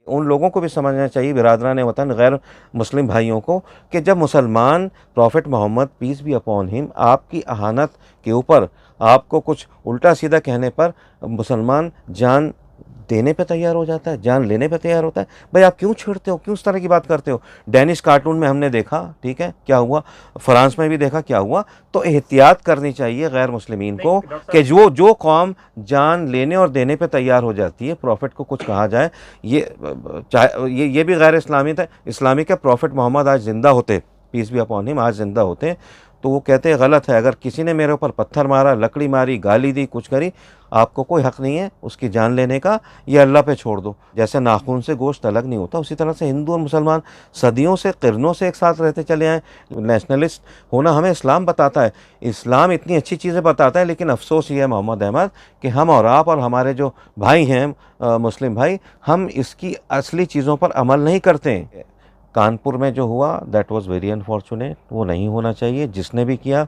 ان لوگوں کو بھی سمجھنا چاہیے، برادران وطن غیر مسلم بھائیوں کو، کہ جب مسلمان prophet Muhammad peace be upon him آپ کی اہانت کے اوپر، آپ کو کچھ الٹا سیدھا کہنے پر مسلمان جان دینے پہ تیار ہو جاتا ہے، جان لینے پہ تیار ہوتا ہے، بھائی آپ کیوں چھیڑتے ہو، کیوں اس طرح کی بات کرتے ہو؟ ڈینش کارٹون میں ہم نے دیکھا، ٹھیک ہے، کیا ہوا، فرانس میں بھی دیکھا کیا ہوا۔ تو احتیاط کرنی چاہیے غیر مسلمین کو کہ جو قوم جان لینے اور دینے پہ تیار ہو جاتی ہے پروفٹ کو کچھ کہا جائے، یہ بھی غیر اسلامی تھا، اسلامی کے پروفٹ محمد آج زندہ ہوتے، پیس بی اپون ہم، آج زندہ ہوتے تو وہ کہتے غلط ہے، اگر کسی نے میرے اوپر پتھر مارا، لکڑی ماری، گالی دی، کچھ کری، آپ کو کوئی حق نہیں ہے اس کی جان لینے کا، یہ اللہ پہ چھوڑ دو۔ جیسے ناخون سے گوشت الگ نہیں ہوتا، اسی طرح سے ہندو اور مسلمان صدیوں سے، قرنوں سے ایک ساتھ رہتے چلے آئے۔ نیشنلسٹ ہونا ہمیں اسلام بتاتا ہے، اسلام اتنی اچھی چیزیں بتاتا ہے، لیکن افسوس یہ ہے محمد احمد کہ ہم اور آپ اور ہمارے جو بھائی ہیں مسلم بھائی، ہم اس کی اصلی چیزوں پر عمل نہیں کرتے ہیں۔ کانپور میں جو ہوا دیٹ واز ویری انفارچونیٹ، وہ نہیں ہونا چاہیے، جس نے بھی کیا،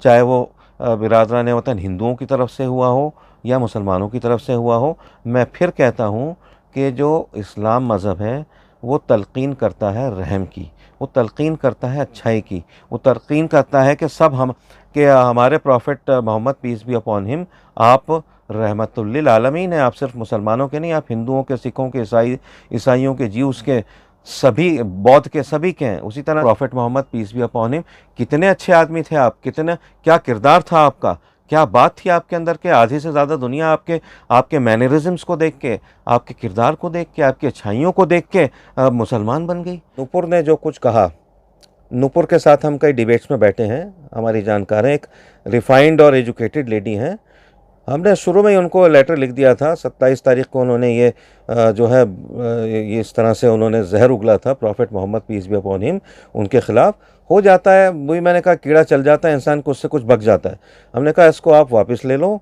چاہے وہ برادران وطن ہندوؤں کی طرف سے ہوا ہو یا مسلمانوں کی طرف سے ہوا ہو۔ میں پھر کہتا ہوں کہ جو اسلام مذہب ہے وہ تلقین کرتا ہے رحم کی، وہ تلقین کرتا ہے اچھائی کی، وہ تلقین کرتا ہے کہ ہمارے prophet Muhammad peace be upon him آپ رحمت للعالمین ہیں، آپ صرف مسلمانوں کے نہیں، آپ ہندوؤں کے، سکھوں کے، عیسائیوں کے، جیوز کے، سبھی بودھ کے، سبھی کے ہیں۔ اسی طرح prophet Muhammad peace be upon him کتنے اچھے آدمی تھے آپ، کیا کردار تھا آپ کا، کیا بات تھی آپ کے اندر کہ آدھی سے زیادہ دنیا آپ کے مینرزمز کو دیکھ کے، آپ کے کردار کو دیکھ کے، آپ کی اچھائیوں کو دیکھ کے مسلمان بن گئی۔ نوپور نے جو کچھ کہا، نوپور کے ساتھ ہم کئی ڈیبیٹس میں بیٹھے ہیں، ہماری جانکار ہیں، ایک ریفائنڈ اور ایجوکیٹڈ لیڈی ہیں۔ ہم نے شروع میں ہی ان کو لیٹر لکھ دیا تھا، 27 تاریخ کو انہوں نے یہ جو ہے یہ اس طرح سے انہوں نے زہر اگلا تھا prophet Muhammad peace be upon him ان کے خلاف۔ ہو جاتا ہے، وہی میں نے کہا کیڑا چل جاتا ہے انسان کو، اس سے کچھ بک جاتا ہے۔ ہم نے کہا اس کو آپ واپس لے لو،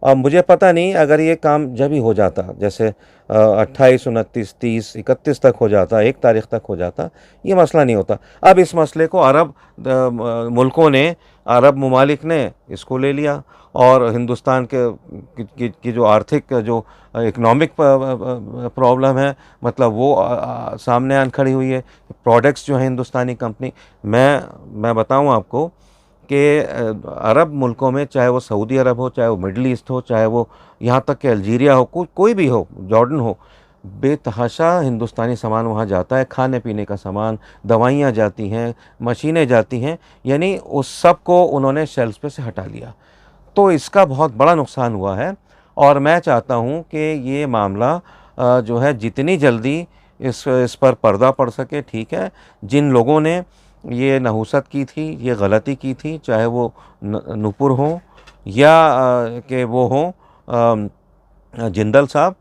اور مجھے پتہ نہیں اگر یہ کام جب ہی ہو جاتا، جیسے 28، 29، 30، 31 تک ہو جاتا، 1 تاریخ تک ہو جاتا، یہ مسئلہ نہیں ہوتا۔ اب اس مسئلے کو عرب ملکوں نے، عرب ممالک نے اس کو لے لیا، اور ہندوستان کی جو آرتھک، جو اکنامک پرابلم ہے، مطلب وہ سامنے آن کھڑی ہوئی ہے۔ پروڈکٹس جو ہیں ہندوستانی کمپنی، میں بتاؤں آپ کو کہ عرب ملکوں میں، چاہے وہ سعودی عرب ہو، چاہے وہ مڈل ایسٹ ہو، چاہے وہ یہاں تک کہ الجیریا ہو، کوئی بھی ہو، جارڈن ہو، بے تحاشا ہندوستانی سامان وہاں جاتا ہے، کھانے پینے کا سامان، دوائیاں جاتی ہیں، مشینیں جاتی ہیں، یعنی اس سب کو انہوں نے شیلفز پہ سے ہٹا لیا۔ تو اس کا بہت بڑا نقصان ہوا ہے، اور میں چاہتا ہوں کہ یہ معاملہ جو ہے جتنی جلدی اس پر پردہ پڑ سکے، ٹھیک ہے۔ جن لوگوں نے یہ نحوست کی تھی، یہ غلطی کی تھی، چاہے وہ نوپور ہوں یا کہ وہ ہوں جندل صاحب،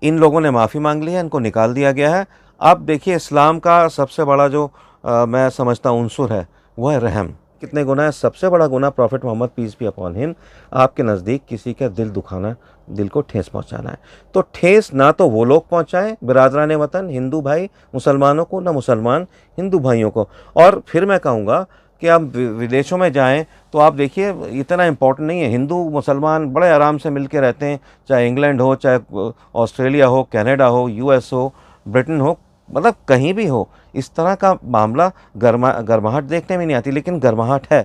ان لوگوں نے معافی مانگ لی ہے، ان کو نکال دیا گیا ہے۔ اب دیکھیے اسلام کا سب سے بڑا جو میں سمجھتا ہوں عنصر ہے وہ ہے رحم۔ کتنے گناہ ہے؟ سب سے بڑا گناہ prophet Muhammad peace be upon him آپ کے نزدیک کسی کا دل دکھانا، دل کو ٹھیس پہنچانا ہے۔ تو ٹھیس نہ تو وہ لوگ پہنچائیں برادران وطن ہندو بھائی مسلمانوں کو، نہ مسلمان ہندو بھائیوں کو۔ اور پھر میں کہوں گا کہ آپ ودیشوں میں جائیں تو آپ دیکھیے اتنا امپورٹنٹ نہیں ہے، ہندو مسلمان بڑے آرام سے مل کے رہتے ہیں، چاہے انگلینڈ ہو، چاہے آسٹریلیا ہو، کینیڈا ہو، US ہو، برٹن ہو، مطلب کہیں بھی ہو، اس طرح کا معاملہ گرماہٹ دیکھنے میں نہیں آتی، لیکن گرماہٹ ہے۔